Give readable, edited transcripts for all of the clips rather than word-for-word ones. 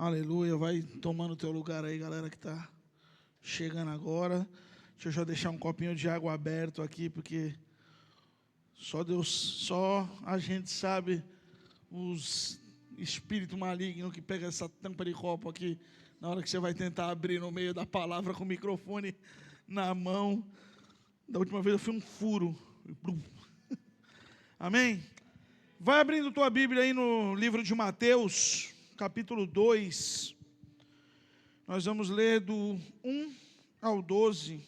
Aleluia. Vai tomando o teu lugar aí, galera que está chegando agora. Deixa eu já deixar um copinho de água aberto aqui, porque só Deus, só a gente sabe os espíritos malignos que pegam essa tampa de copo aqui na hora que você vai tentar abrir no meio da palavra com o microfone na mão. Da última vez eu fui um furo. Amém? Vai abrindo tua Bíblia aí no livro de Mateus, capítulo 2. Nós vamos ler do 1 ao 12.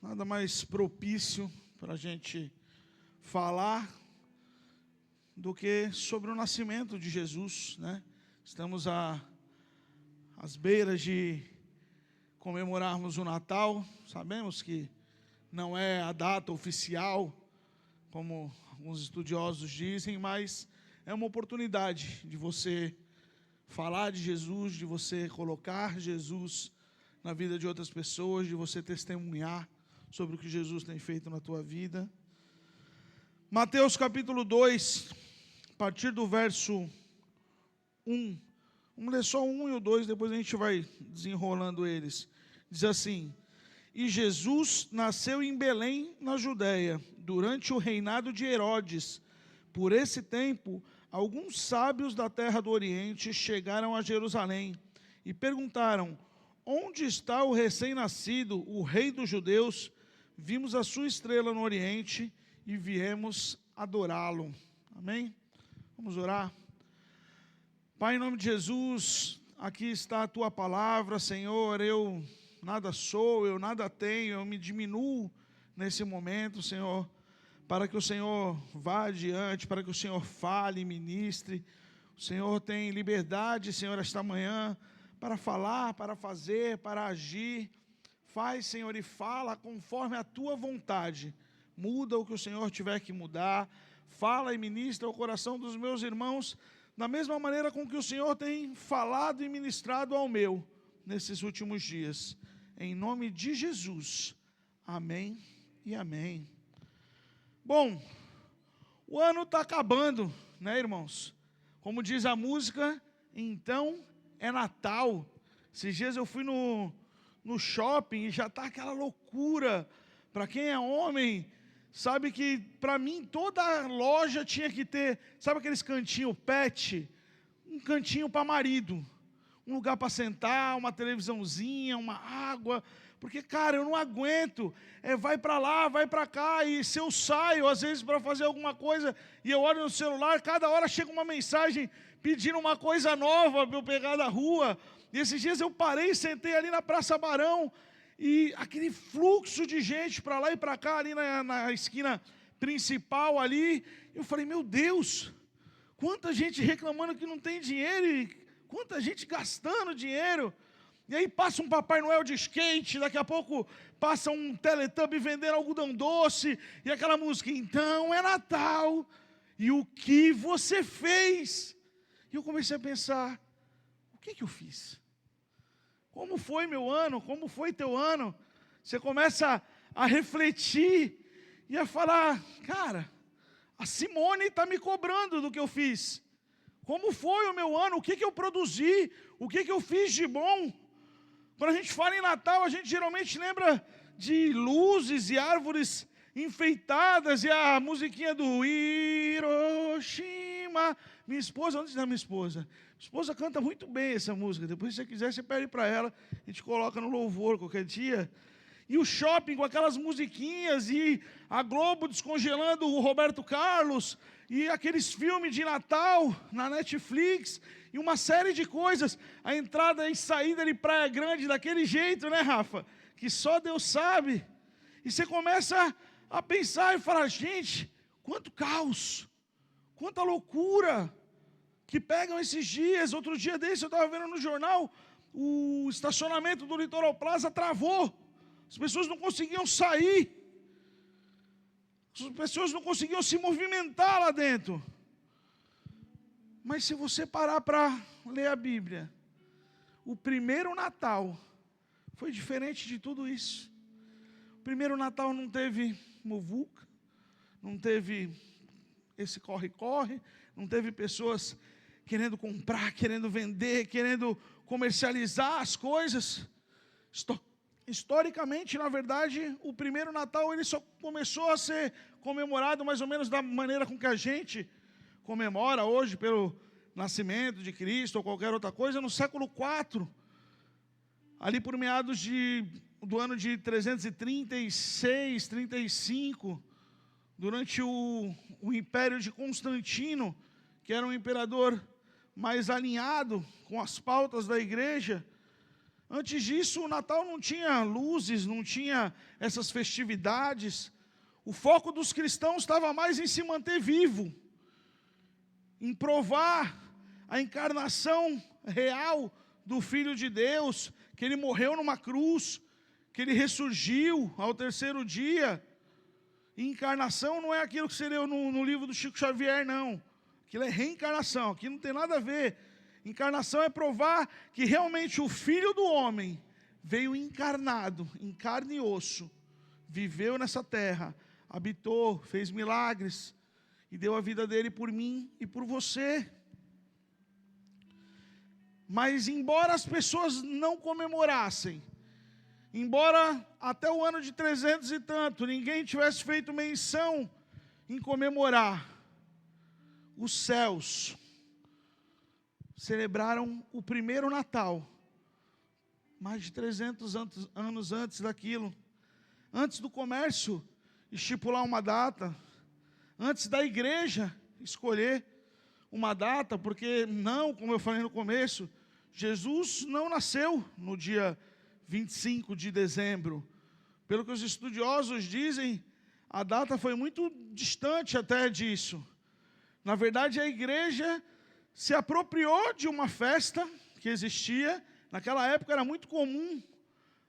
Nada mais propício para a gente falar do que sobre o nascimento de Jesus, né? Estamos às beiras de comemorarmos o Natal. Sabemos que não é a data oficial, como alguns estudiosos dizem, mas é uma oportunidade de você falar de Jesus, de você colocar Jesus na vida de outras pessoas, de você testemunhar sobre o que Jesus tem feito na tua vida. Mateus capítulo 2, a partir do verso 1. Vamos ler só o 1 e o 2, depois a gente vai desenrolando eles. Diz assim: E Jesus nasceu em Belém, na Judéia, durante o reinado de Herodes. Por esse tempo, alguns sábios da terra do Oriente chegaram a Jerusalém e perguntaram: Onde está o recém-nascido, o rei dos judeus? Vimos a sua estrela no Oriente e viemos adorá-lo. Amém? Vamos orar. Pai, em nome de Jesus, aqui está a tua palavra, Senhor. Eu nada sou, eu nada tenho, eu me diminuo nesse momento, Senhor, para que o Senhor vá adiante, para que o Senhor fale e ministre. O Senhor tem liberdade, Senhor, esta manhã, para falar, para fazer, para agir. Faz, Senhor, e fala conforme a tua vontade. Muda o que o Senhor tiver que mudar. Fala e ministra o coração dos meus irmãos, da mesma maneira com que o Senhor tem falado e ministrado ao meu, nesses últimos dias. Em nome de Jesus. Amém e amém. Bom, o ano está acabando, né, irmãos? Como diz a música, então é Natal. Esses dias eu fui no shopping e já está aquela loucura. Para quem é homem, sabe que para mim toda loja tinha que ter, sabe aqueles cantinhos pet? Um cantinho para marido, um lugar para sentar, uma televisãozinha, uma água. Porque, cara, eu não aguento, vai para lá, vai para cá, e se eu saio, às vezes, para fazer alguma coisa, e eu olho no celular, cada hora chega uma mensagem pedindo uma coisa nova para eu pegar da rua. E esses dias eu parei e sentei ali na Praça Barão, e aquele fluxo de gente para lá e para cá, ali na esquina principal ali, eu falei, meu Deus, quanta gente reclamando que não tem dinheiro, e quanta gente gastando dinheiro. E aí passa um Papai Noel de skate, daqui a pouco passa um Teletubby vendendo algodão doce, e aquela música, então é Natal, e o que você fez? E eu comecei a pensar, o que eu fiz? Como foi meu ano? Como foi teu ano? Você começa a refletir e a falar, cara, a Simone está me cobrando do que eu fiz. Como foi o meu ano? O que eu produzi? O que eu fiz de bom? Quando a gente fala em Natal, a gente geralmente lembra de luzes e árvores enfeitadas e a musiquinha do Hiroshima. Minha esposa, onde está minha esposa? Minha esposa canta muito bem essa música. Depois, se você quiser, você pede para ela. A gente coloca no louvor qualquer dia. E o shopping com aquelas musiquinhas, e a Globo descongelando o Roberto Carlos, e aqueles filmes de Natal na Netflix, e uma série de coisas. A entrada e saída de Praia Grande daquele jeito, né, Rafa? Que só Deus sabe. E você começa a pensar e falar, gente, quanto caos, quanta loucura que pegam esses dias. Outro dia desse eu estava vendo no jornal, o estacionamento do Litoral Plaza travou. As pessoas não conseguiam sair. As pessoas não conseguiam se movimentar lá dentro. Mas se você parar para ler a Bíblia, o primeiro Natal foi diferente de tudo isso. O primeiro Natal não teve muvuca, não teve esse corre-corre, não teve pessoas querendo comprar, querendo vender, querendo comercializar as coisas. Historicamente, na verdade, o primeiro Natal ele só começou a ser comemorado mais ou menos da maneira com que a gente comemora hoje, pelo nascimento de Cristo ou qualquer outra coisa, no século IV, ali por meados do ano de 336, 35, durante o império de Constantino, que era um imperador mais alinhado com as pautas da igreja. Antes disso, o Natal não tinha luzes, não tinha essas festividades. O foco dos cristãos estava mais em se manter vivo, em provar a encarnação real do Filho de Deus, que ele morreu numa cruz, que ele ressurgiu ao terceiro dia. E encarnação não é aquilo que você leu no livro do Chico Xavier, não. Aquilo é reencarnação, aqui não tem nada a ver. Encarnação é provar que realmente o Filho do Homem veio encarnado, em carne e osso, viveu nessa terra, habitou, fez milagres e deu a vida dele por mim e por você. Mas embora as pessoas não comemorassem, embora até o ano de 300 e tanto ninguém tivesse feito menção em comemorar, os céus celebraram o primeiro Natal, mais de 300 anos antes daquilo, antes do comércio estipular uma data, antes da igreja escolher uma data, porque não, como eu falei no começo, Jesus não nasceu no dia 25 de dezembro. Pelo que os estudiosos dizem, a data foi muito distante até disso. Na verdade, a igreja se apropriou de uma festa que existia. Naquela época era muito comum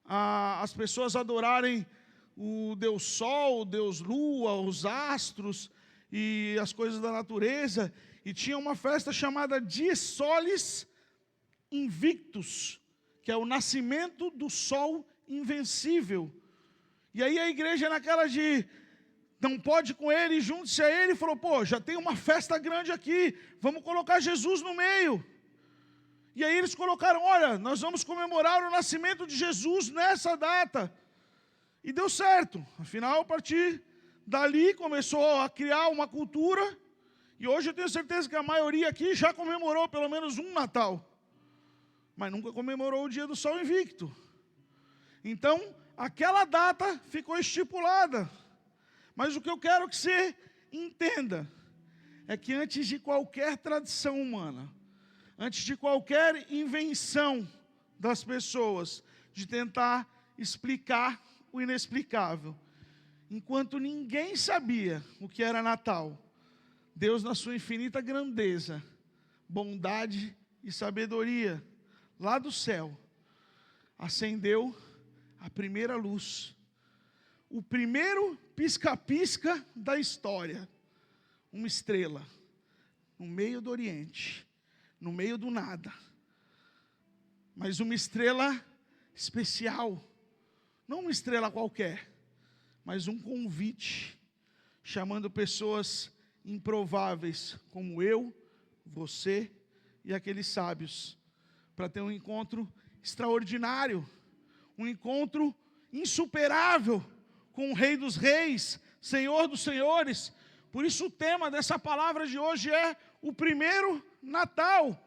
as pessoas adorarem o Deus Sol, o Deus Lua, os astros e as coisas da natureza. E tinha uma festa chamada Dies Solis Invictus, que é o nascimento do sol invencível. E aí a igreja, naquela de não pode com ele, junte-se a ele, falou, pô, já tem uma festa grande aqui, vamos colocar Jesus no meio. E aí eles colocaram, olha, nós vamos comemorar o nascimento de Jesus nessa data. E deu certo. Afinal, a partir dali começou a criar uma cultura, e hoje eu tenho certeza que a maioria aqui já comemorou pelo menos um Natal, mas nunca comemorou o dia do sol invicto. Então, aquela data ficou estipulada. Mas o que eu quero que você entenda é que antes de qualquer tradição humana, antes de qualquer invenção das pessoas de tentar explicar o inexplicável, enquanto ninguém sabia o que era Natal, Deus, na sua infinita grandeza, bondade e sabedoria, lá do céu, acendeu a primeira luz, o primeiro pisca-pisca da história, uma estrela, no meio do Oriente, no meio do nada, mas uma estrela especial, não uma estrela qualquer, mas um convite, chamando pessoas improváveis, como eu, você e aqueles sábios, para ter um encontro extraordinário, um encontro insuperável com o Rei dos Reis, Senhor dos Senhores. Por isso o tema dessa palavra de hoje é o primeiro Natal.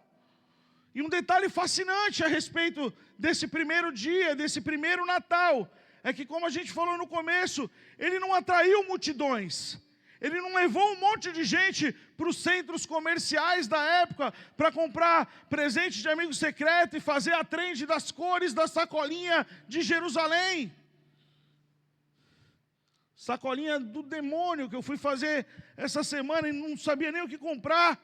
E um detalhe fascinante a respeito desse primeiro dia, desse primeiro Natal, é que, como a gente falou no começo, ele não atraiu multidões. Ele não levou um monte de gente para os centros comerciais da época para comprar presente de amigo secreto e fazer a trend das cores da sacolinha de Jerusalém. Sacolinha do demônio que eu fui fazer essa semana e não sabia nem o que comprar.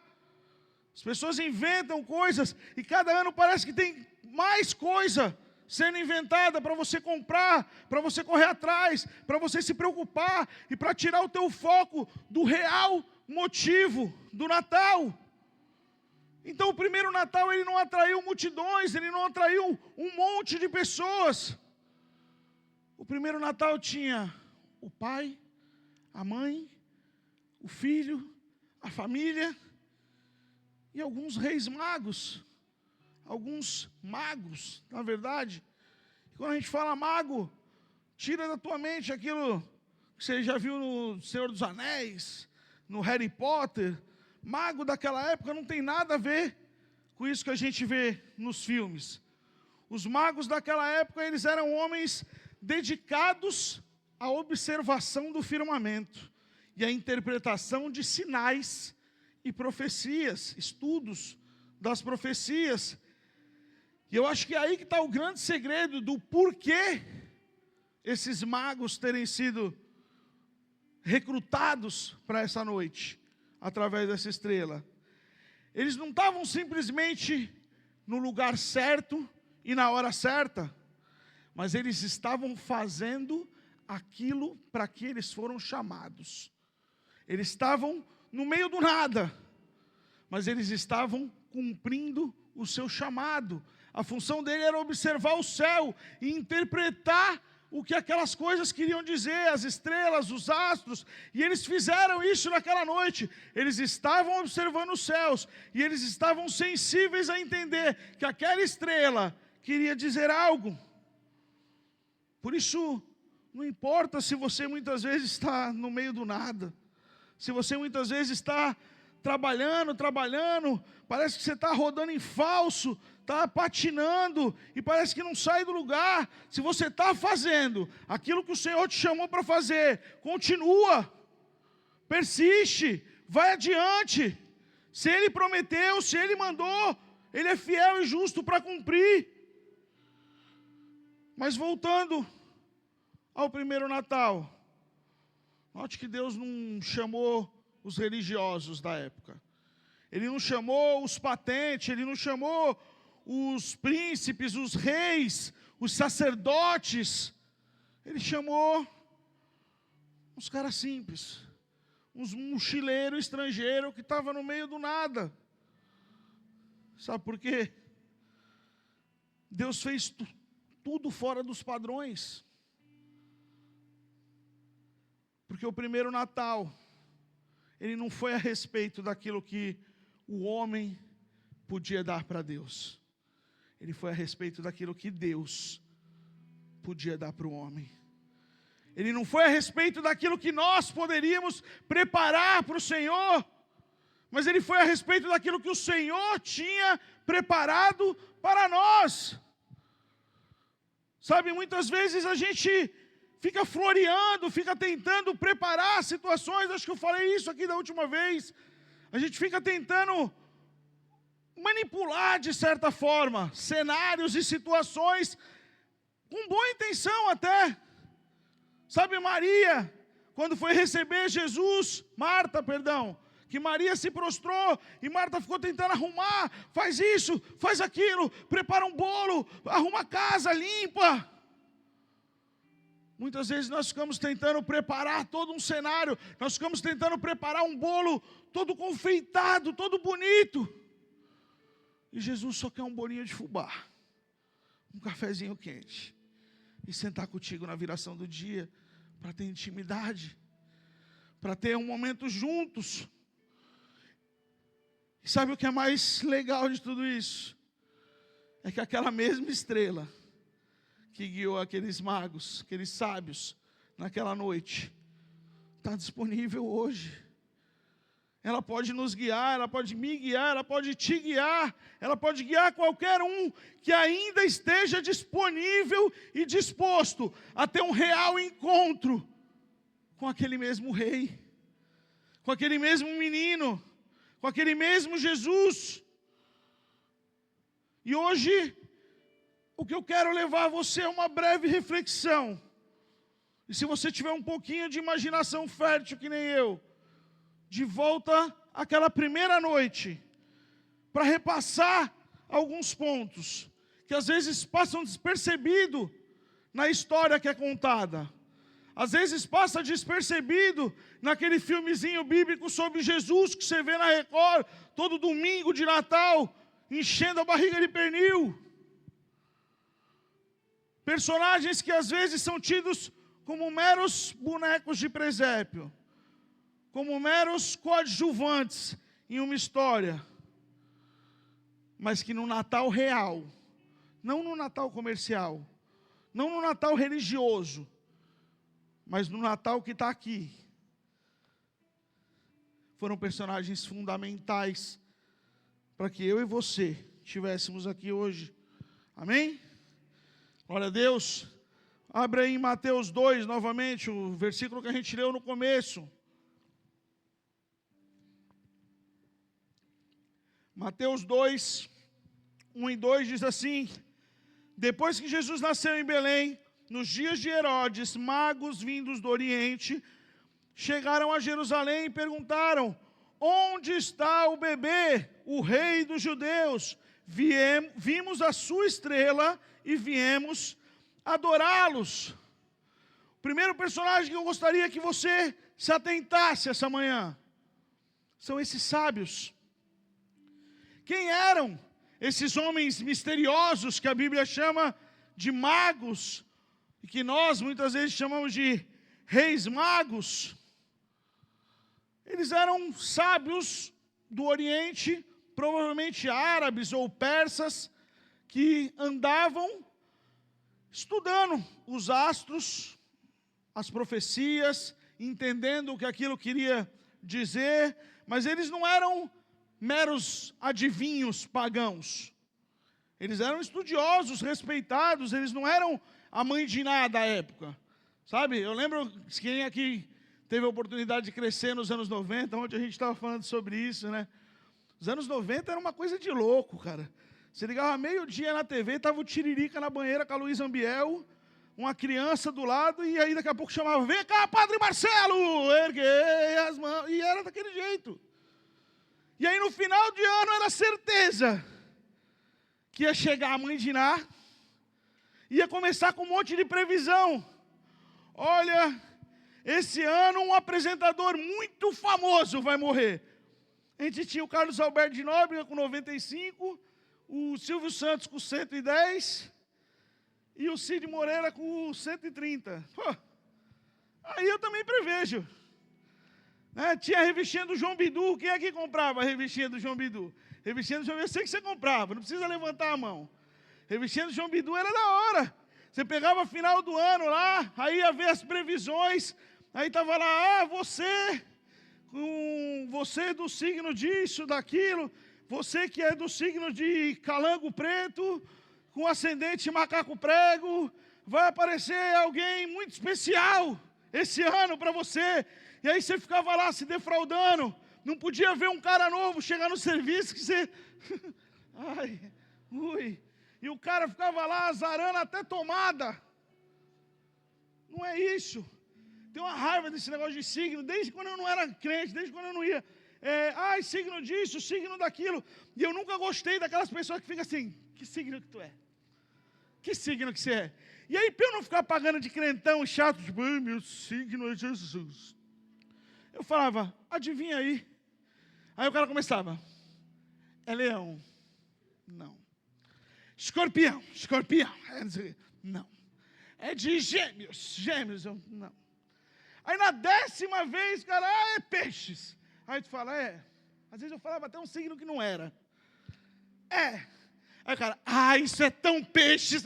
As pessoas inventam coisas e cada ano parece que tem mais coisa sendo inventada para você comprar, para você correr atrás, para você se preocupar e para tirar o teu foco do real motivo do Natal. Então o primeiro Natal ele não atraiu multidões, ele não atraiu um monte de pessoas. O primeiro Natal tinha o pai, a mãe, o filho, a família e alguns reis magos, alguns magos, na verdade. Quando a gente fala mago, tira da tua mente aquilo que você já viu no Senhor dos Anéis, no Harry Potter. Mago daquela época não tem nada a ver com isso que a gente vê nos filmes. Os magos daquela época, eles eram homens dedicados à observação do firmamento e à interpretação de sinais e profecias, estudos das profecias. E eu acho que é aí que está o grande segredo do porquê esses magos terem sido recrutados para essa noite, através dessa estrela. Eles não estavam simplesmente no lugar certo e na hora certa, mas eles estavam fazendo aquilo para que eles foram chamados. Eles estavam no meio do nada, mas eles estavam cumprindo o seu chamado. A função dele era observar o céu e interpretar o que aquelas coisas queriam dizer, as estrelas, os astros, e eles fizeram isso naquela noite. Eles estavam observando os céus, e eles estavam sensíveis a entender que aquela estrela queria dizer algo. Por isso, não importa se você muitas vezes está no meio do nada, se você muitas vezes está trabalhando, parece que você está rodando em falso, está patinando e parece que não sai do lugar. Se você está fazendo aquilo que o Senhor te chamou para fazer, continua, persiste, vai adiante. Se Ele prometeu, se Ele mandou, Ele é fiel e justo para cumprir. Mas voltando ao primeiro Natal, note que Deus não chamou os religiosos da época. Ele não chamou os patentes, Ele não chamou os príncipes, os reis, os sacerdotes. Ele chamou uns caras simples, uns mochileiros estrangeiros que estavam no meio do nada. Sabe por quê? Deus fez tudo fora dos padrões. Porque o primeiro Natal, ele não foi a respeito daquilo que o homem podia dar para Deus. Ele foi a respeito daquilo que Deus podia dar para o homem. Ele não foi a respeito daquilo que nós poderíamos preparar para o Senhor, mas ele foi a respeito daquilo que o Senhor tinha preparado para nós. Sabe, muitas vezes a gente fica floreando, fica tentando preparar situações. Acho que eu falei isso aqui da última vez. A gente fica tentando manipular, de certa forma, cenários e situações, com boa intenção até. Sabe, quando foi receber Jesus, que Maria se prostrou, e Marta ficou tentando arrumar, faz isso, faz aquilo, prepara um bolo, arruma a casa, limpa. Muitas vezes nós ficamos tentando preparar todo um cenário, nós ficamos tentando preparar um bolo todo confeitado, todo bonito. E Jesus só quer um bolinho de fubá, um cafezinho quente, e sentar contigo na viração do dia, para ter intimidade, para ter um momento juntos. E sabe o que é mais legal de tudo isso? É que aquela mesma estrela que guiou aqueles magos, aqueles sábios, naquela noite, está disponível hoje. Ela pode nos guiar, ela pode me guiar, ela pode te guiar, ela pode guiar qualquer um que ainda esteja disponível e disposto a ter um real encontro com aquele mesmo rei, com aquele mesmo menino, com aquele mesmo Jesus. E hoje, o que eu quero levar a você é uma breve reflexão. E se você tiver um pouquinho de imaginação fértil, que nem eu, de volta àquela primeira noite, para repassar alguns pontos, que às vezes passam despercebido na história que é contada. Às vezes passa despercebido naquele filmezinho bíblico sobre Jesus, que você vê na Record, todo domingo de Natal, enchendo a barriga de pernil. Personagens que às vezes são tidos como meros bonecos de presépio. como meros coadjuvantes em uma história, mas que no Natal real, não no Natal comercial, não no Natal religioso, mas no Natal que está aqui, foram personagens fundamentais para que eu e você estivéssemos aqui hoje. Amém? Glória a Deus. Abre aí em Mateus 2, novamente, o versículo que a gente leu no começo. Mateus 2, 1 e 2 diz assim: depois que Jesus nasceu em Belém, nos dias de Herodes, magos vindos do Oriente chegaram a Jerusalém e perguntaram: onde está o bebê, o rei dos judeus? Vimos a sua estrela e viemos adorá-los. O primeiro personagem que eu gostaria que você se atentasse essa manhã são esses sábios. Quem eram esses homens misteriosos que a Bíblia chama de magos, e que nós muitas vezes chamamos de reis magos? Eles eram sábios do Oriente, provavelmente árabes ou persas, que andavam estudando os astros, as profecias, entendendo o que aquilo queria dizer, mas eles não eram meros adivinhos pagãos. Eles eram estudiosos, respeitados, eles não eram a mãe de nada à época. Sabe, eu lembro, quem aqui teve a oportunidade de crescer nos anos 90, onde a gente estava falando sobre isso, né? Os anos 90 era uma coisa de louco, cara. Você ligava meio-dia na TV, estava o Tiririca na banheira com a Luísa Ambiel, uma criança do lado, e aí daqui a pouco chamava: vem cá, Padre Marcelo, erguei as mãos, e era daquele jeito. E aí no final de ano era certeza que ia chegar a mãe de Ná, ia começar com um monte de previsão. Olha, esse ano um apresentador muito famoso vai morrer. A gente tinha o Carlos Alberto de Nóbrega com 95, o Silvio Santos com 110 e o Cid Moreira com 130. Pô, aí eu também prevejo. Né? Tinha a revistinha do João Bidu. Quem é que comprava a revistinha do João Bidu? Revistinha do João Bidu, eu sei que você comprava, não precisa levantar a mão. Revistinha do João Bidu era da hora. Você pegava final do ano lá, aí ia ver as previsões, aí estava lá: você do signo disso, daquilo, você que é do signo de calango preto, com ascendente macaco prego, vai aparecer alguém muito especial esse ano para você. E aí você ficava lá se defraudando, não podia ver um cara novo chegar no serviço que você... Ai, ui. E o cara ficava lá azarando até tomada. Não é isso. Tem uma raiva desse negócio de signo, desde quando eu não era crente, desde quando eu não ia. Signo disso, signo daquilo. E eu nunca gostei daquelas pessoas que ficam assim: que signo que tu é? Que signo que você é? E aí, para eu não ficar pagando de crentão chato, tipo, ai, meu signo é Jesus, eu falava: adivinha aí. Aí o cara começava: é leão. Não. Escorpião. Não. É de gêmeos. Não. Aí na 10ª vez, cara, é peixes. Aí tu fala: às vezes eu falava até um signo que não era. Aí o cara: isso é tão peixes.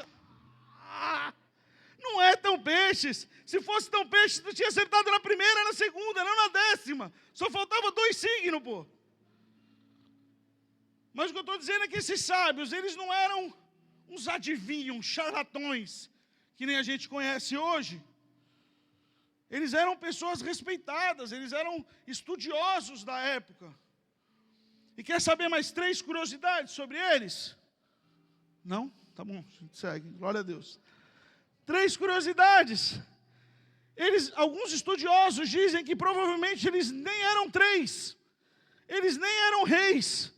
Não é tão peixes. Se fosse tão peixes, tu tinha acertado na primeira, na segunda, não na 10ª. Só faltava 2 signos, pô. Mas o que eu estou dizendo é que esses sábios, eles não eram uns adivinhos, charlatões, que nem a gente conhece hoje. Eles eram pessoas respeitadas, eles eram estudiosos da época. E quer saber mais 3 curiosidades sobre eles? Não? Tá bom, a gente segue, glória a Deus. 3 curiosidades. Alguns estudiosos dizem que provavelmente eles nem eram 3. Eles nem eram reis.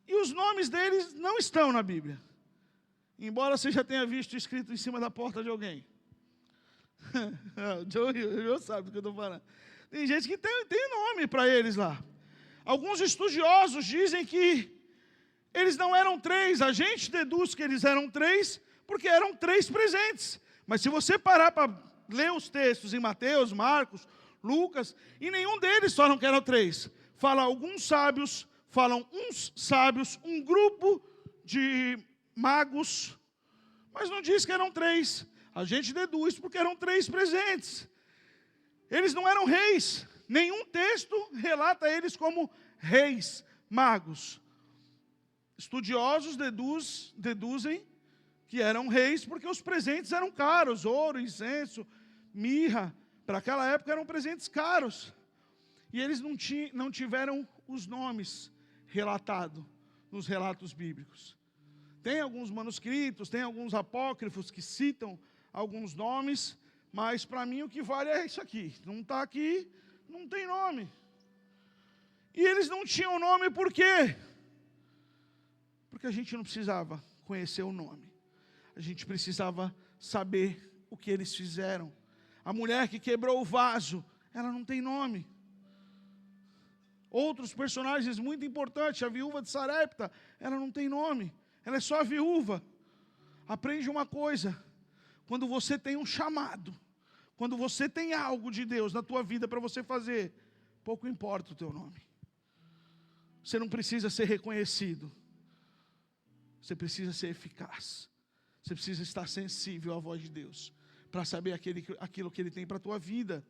E os nomes deles não estão na Bíblia. Embora você já tenha visto escrito em cima da porta de alguém. O Joe sabe do que eu estou falando. Tem gente que tem nome para eles lá. Alguns estudiosos dizem que eles não eram 3. A gente deduz que eles eram 3 porque eram 3 presentes. Mas se você parar para ler os textos em Mateus, Marcos, Lucas, e nenhum deles falam que eram 3. Fala alguns sábios, falam uns sábios, um grupo de magos, mas não diz que eram 3. A gente deduz porque eram 3 presentes. Eles não eram reis. Nenhum texto relata eles como reis, magos. Estudiosos deduzem que eram reis porque os presentes eram caros. Ouro, incenso, mirra. Para aquela época eram presentes caros. E eles não tiveram os nomes relatados nos relatos bíblicos. Tem alguns manuscritos, tem alguns apócrifos que citam alguns nomes, mas para mim o que vale é isso aqui. Não está aqui, não tem nome. E eles não tinham nome por quê? Porque a gente não precisava conhecer o nome. A gente precisava saber o que eles fizeram. A mulher que quebrou o vaso, ela não tem nome. Outros personagens muito importantes, a viúva de Sarepta, ela não tem nome. Ela é só a viúva. Aprende uma coisa. Quando você tem um chamado, quando você tem algo de Deus na tua vida para você fazer, pouco importa o teu nome. Você não precisa ser reconhecido. Você precisa ser eficaz. Você precisa estar sensível à voz de Deus, para saber aquilo que Ele tem para a tua vida.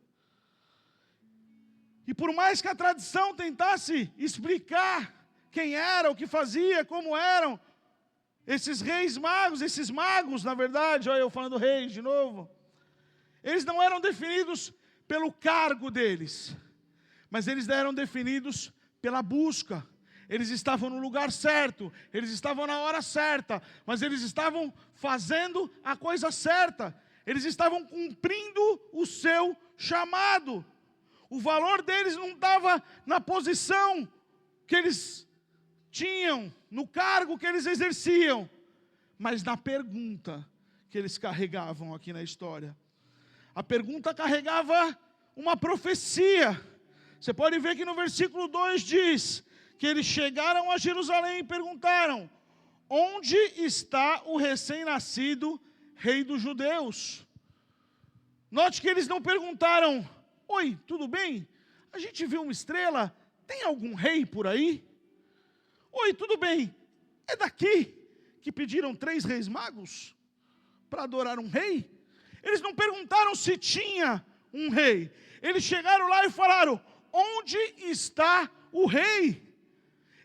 E por mais que a tradição tentasse explicar quem era, o que fazia, como eram, esses reis magos, esses magos, na verdade, olha eu falando reis de novo, eles não eram definidos pelo cargo deles, mas eles eram definidos pela busca. Eles estavam no lugar certo, eles estavam na hora certa, mas eles estavam fazendo a coisa certa, eles estavam cumprindo o seu chamado. O valor deles não estava na posição que eles tinham, no cargo que eles exerciam, mas na pergunta que eles carregavam aqui na história. A pergunta carregava uma profecia. Você pode ver que no versículo 2 diz que eles chegaram a Jerusalém e perguntaram: onde está o recém-nascido rei dos judeus? Note que eles não perguntaram: oi, tudo bem? A gente viu uma estrela, tem algum rei por aí? Oi, tudo bem? É daqui que pediram 3 reis magos para adorar um rei? Eles não perguntaram se tinha um rei. Eles chegaram lá e falaram: onde está o rei?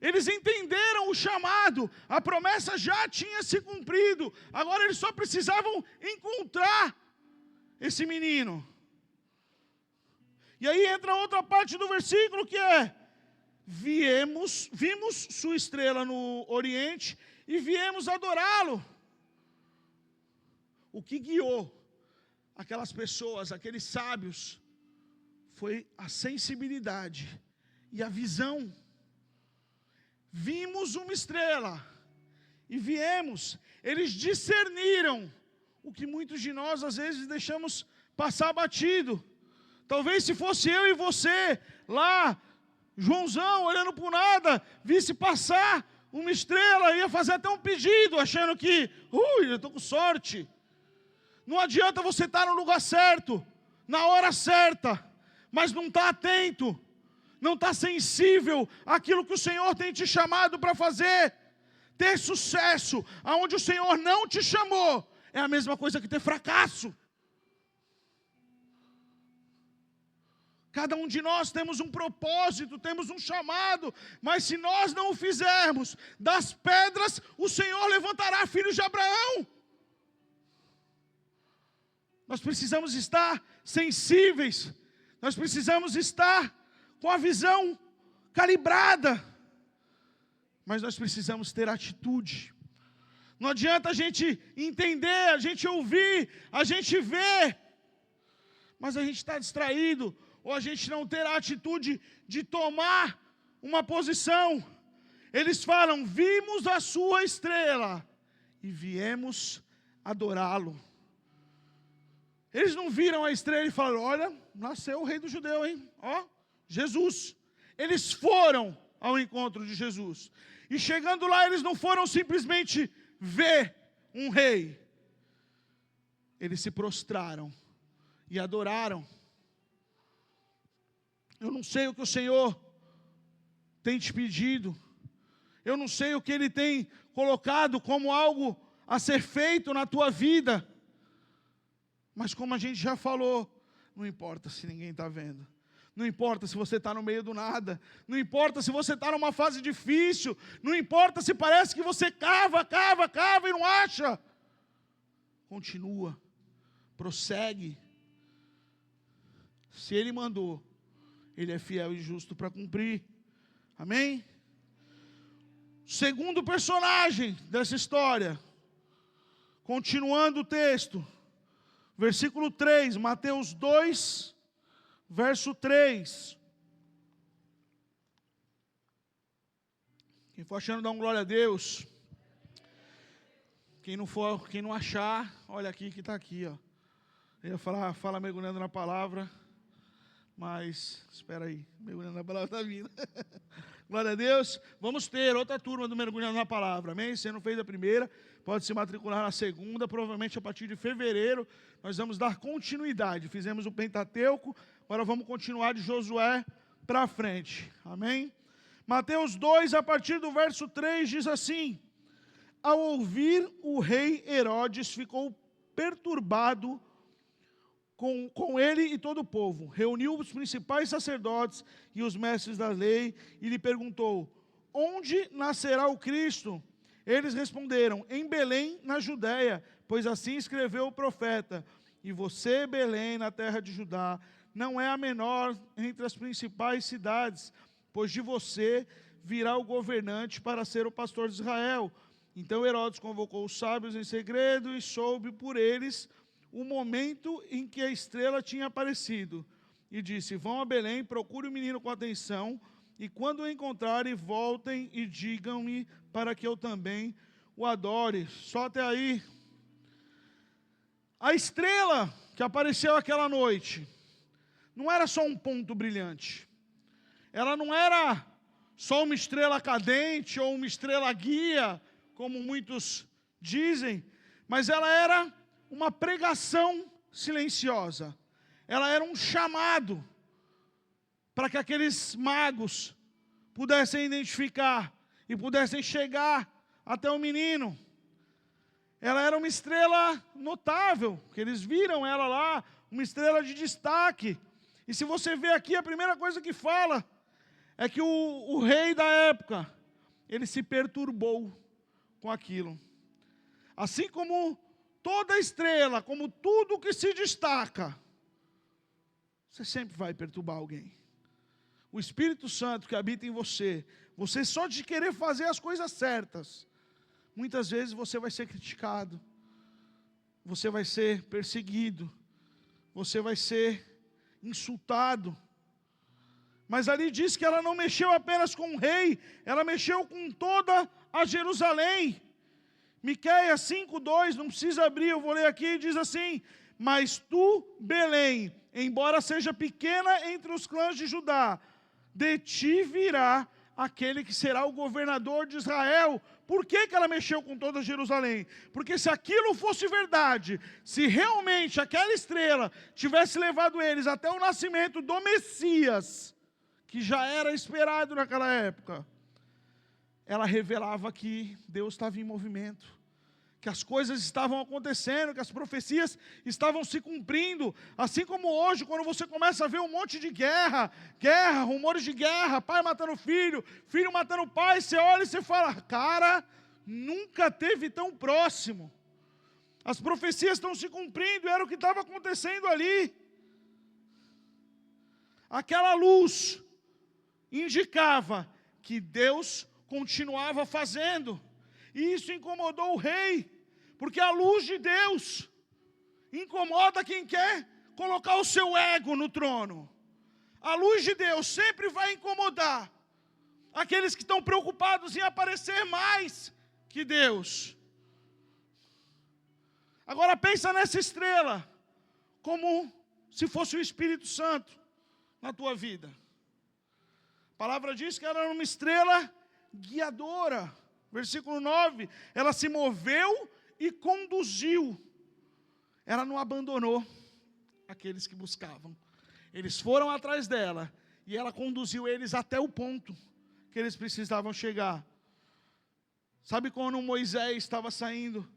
Eles entenderam o chamado, a promessa já tinha se cumprido, agora eles só precisavam encontrar esse menino. E aí entra outra parte do versículo que é: vimos sua estrela no Oriente e viemos adorá-lo. O que guiou aquelas pessoas, aqueles sábios, foi a sensibilidade e a visão. Vimos uma estrela e viemos. Eles discerniram o que muitos de nós às vezes deixamos passar batido. Talvez se fosse eu e você lá, Joãozão, olhando para o nada, visse passar uma estrela, ia fazer até um pedido, achando que, eu estou com sorte. Não adianta você estar no lugar certo, na hora certa, mas não está atento, não está sensível àquilo que o Senhor tem te chamado para fazer. Ter sucesso aonde o Senhor não te chamou é a mesma coisa que ter fracasso. Cada um de nós temos um propósito, temos um chamado, mas se nós não o fizermos, das pedras o Senhor levantará filhos de Abraão. Nós precisamos estar sensíveis, nós precisamos estar com a visão calibrada, mas nós precisamos ter atitude. Não adianta a gente entender, a gente ouvir, a gente ver, mas a gente está distraído, ou a gente não ter a atitude de tomar uma posição. Eles falam: vimos a sua estrela e viemos adorá-lo. Eles não viram a estrela e falaram: olha, nasceu o rei do judeu, hein? Ó, Jesus. Eles foram ao encontro de Jesus. E chegando lá, eles não foram simplesmente ver um rei. Eles se prostraram e adoraram. Eu não sei o que o Senhor tem te pedido. Eu não sei o que Ele tem colocado como algo a ser feito na tua vida. Mas como a gente já falou, não importa se ninguém está vendo. Não importa se você está no meio do nada. Não importa se você está numa fase difícil. Não importa se parece que você cava e não acha. Continua. Prossegue. Se Ele mandou, Ele é fiel e justo para cumprir. Amém? Segundo personagem dessa história. Continuando o texto. Versículo 3, Mateus 2, verso 3. Quem for achando, dá um glória a Deus. Quem não achar, olha aqui que está aqui, ó. Eu ia falar, fala mergulhando na palavra, mas, espera aí, mergulhando na palavra está vindo. Glória a Deus. Vamos ter outra turma do Mergulhando na Palavra, amém? Se você não fez a primeira, pode se matricular na segunda, provavelmente a partir de fevereiro, nós vamos dar continuidade. Fizemos o Pentateuco, agora vamos continuar de Josué para frente, amém? Mateus 2, a partir do verso 3, diz assim: ao ouvir o rei Herodes, ficou perturbado com ele e todo o povo. Reuniu os principais sacerdotes e os mestres da lei e lhe perguntou: onde nascerá o Cristo? Eles responderam: em Belém, na Judéia, pois assim escreveu o profeta: e você, Belém, na terra de Judá, não é a menor entre as principais cidades, pois de você virá o governante para ser o pastor de Israel. Então Herodes convocou os sábios em segredo e soube por eles o momento em que a estrela tinha aparecido. E disse: vão a Belém, procure o menino com atenção, e quando o encontrarem, voltem e digam-me para que eu também o adore. Só até aí. A estrela que apareceu aquela noite não era só um ponto brilhante. Ela não era só uma estrela cadente ou uma estrela guia, como muitos dizem, mas ela era uma pregação silenciosa. Ela era um chamado para que aqueles magos pudessem identificar e pudessem chegar até o menino. Ela era uma estrela notável, que eles viram ela lá, uma estrela de destaque. E se você vê aqui, a primeira coisa que fala é que o rei da época, ele se perturbou com aquilo. Assim como toda estrela, como tudo que se destaca, você sempre vai perturbar alguém. O Espírito Santo que habita em você, você só de querer fazer as coisas certas, muitas vezes você vai ser criticado, você vai ser perseguido, você vai ser insultado. Mas ali diz que ela não mexeu apenas com o rei, ela mexeu com toda a Jerusalém. Miqueias 5:2, não precisa abrir, eu vou ler aqui, diz assim: mas tu, Belém, embora seja pequena entre os clãs de Judá, de ti virá aquele que será o governador de Israel. Por que ela mexeu com toda Jerusalém? Porque se aquilo fosse verdade, se realmente aquela estrela tivesse levado eles até o nascimento do Messias, que já era esperado naquela época, ela revelava que Deus estava em movimento, que as coisas estavam acontecendo, que as profecias estavam se cumprindo. Assim como hoje, quando você começa a ver um monte de guerra, rumores de guerra, pai matando filho, filho matando pai, você olha e você fala: cara, nunca teve tão próximo. As profecias estão se cumprindo, era o que estava acontecendo ali. Aquela luz indicava que Deus continuava fazendo. E isso incomodou o rei, porque a luz de Deus incomoda quem quer colocar o seu ego no trono. A luz de Deus sempre vai incomodar aqueles que estão preocupados em aparecer mais que Deus. Agora pensa nessa estrela como se fosse o Espírito Santo na tua vida. A palavra diz que ela era uma estrela guiadora. Versículo 9, ela se moveu e conduziu. Ela não abandonou aqueles que buscavam. Eles foram atrás dela E ela conduziu eles até o ponto que eles precisavam chegar. Sabe quando Moisés estava saindo?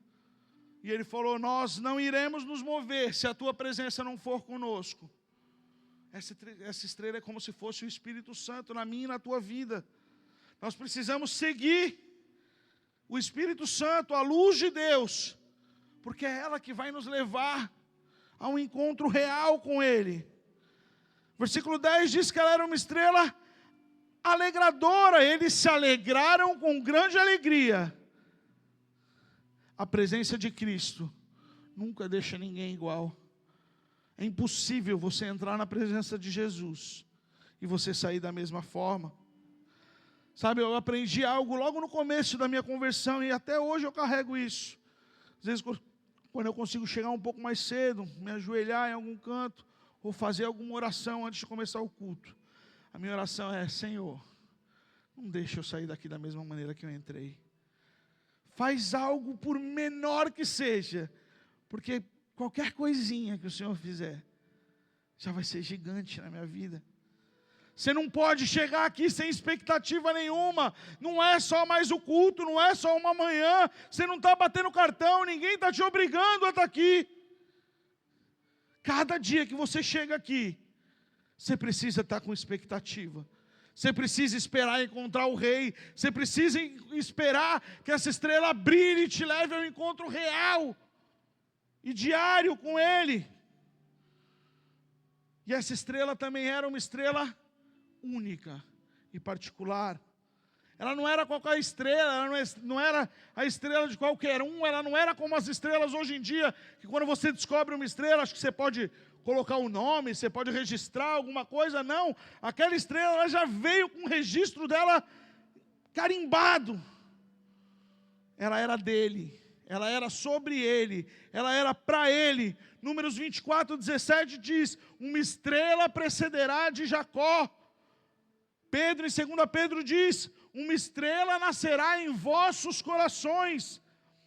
E ele falou: nós não iremos nos mover se a tua presença não for conosco. Essa estrela é como se fosse o Espírito Santo na minha e na tua vida. Nós precisamos seguir o Espírito Santo, a luz de Deus, porque é ela que vai nos levar a um encontro real com Ele. Versículo 10 diz que ela era uma estrela alegradora. Eles se alegraram com grande alegria. A presença de Cristo nunca deixa ninguém igual. É impossível você entrar na presença de Jesus e você sair da mesma forma. Sabe, eu aprendi algo logo no começo da minha conversão e até hoje eu carrego isso. Às vezes, quando eu consigo chegar um pouco mais cedo, me ajoelhar em algum canto, ou fazer alguma oração antes de começar o culto, a minha oração é: Senhor, não deixe eu sair daqui da mesma maneira que eu entrei. Faz algo, por menor que seja, porque qualquer coisinha que o Senhor fizer, já vai ser gigante na minha vida. Você não pode chegar aqui sem expectativa nenhuma. Não é só mais o culto, não é só uma manhã. Você não está batendo cartão, ninguém está te obrigando a estar aqui. Cada dia que você chega aqui, você precisa estar com expectativa. Você precisa esperar encontrar o Rei. Você precisa esperar que essa estrela brilhe e te leve ao encontro real e diário com Ele. E essa estrela também era uma estrela única e particular. Ela não era qualquer estrela, ela não era a estrela de qualquer um, ela não era como as estrelas hoje em dia, que quando você descobre uma estrela, acho que você pode colocar o nome, você pode registrar alguma coisa. Não, aquela estrela ela já veio com o registro dela carimbado. Ela era dele, ela era sobre ele, ela era para ele. Números 24:17 diz: uma estrela precederá de Jacó. Pedro, em 2 Pedro diz: uma estrela nascerá em vossos corações.